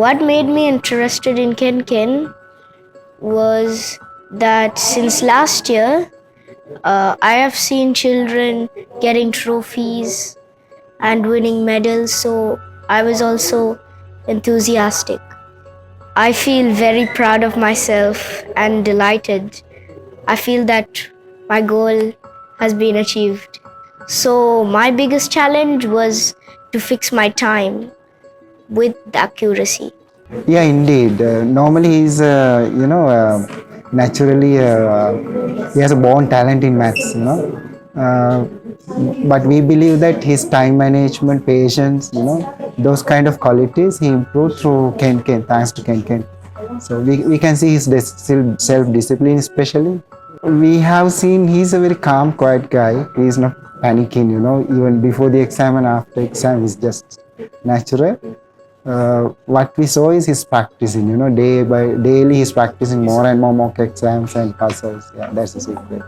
What made me interested in Kenken was that since last year, I have seen children getting trophies and winning medals, so I was also enthusiastic. I feel very proud of myself and delighted. I feel that my goal has been achieved. So, my biggest challenge was to fix my time with accuracy. Yeah, indeed. Normally, he's naturally he has a born talent in maths. But we believe that his time management, patience, those kind of qualities he improved through Kenken, thanks to Kenken. So we can see his still self-discipline, especially. We have seen he's a very calm, quiet guy. He's not panicking. Even before the exam and after exam, he's just natural. What we saw is he's practicing, day by daily he's practicing more and more mock exams and puzzles. Yeah, that's the secret.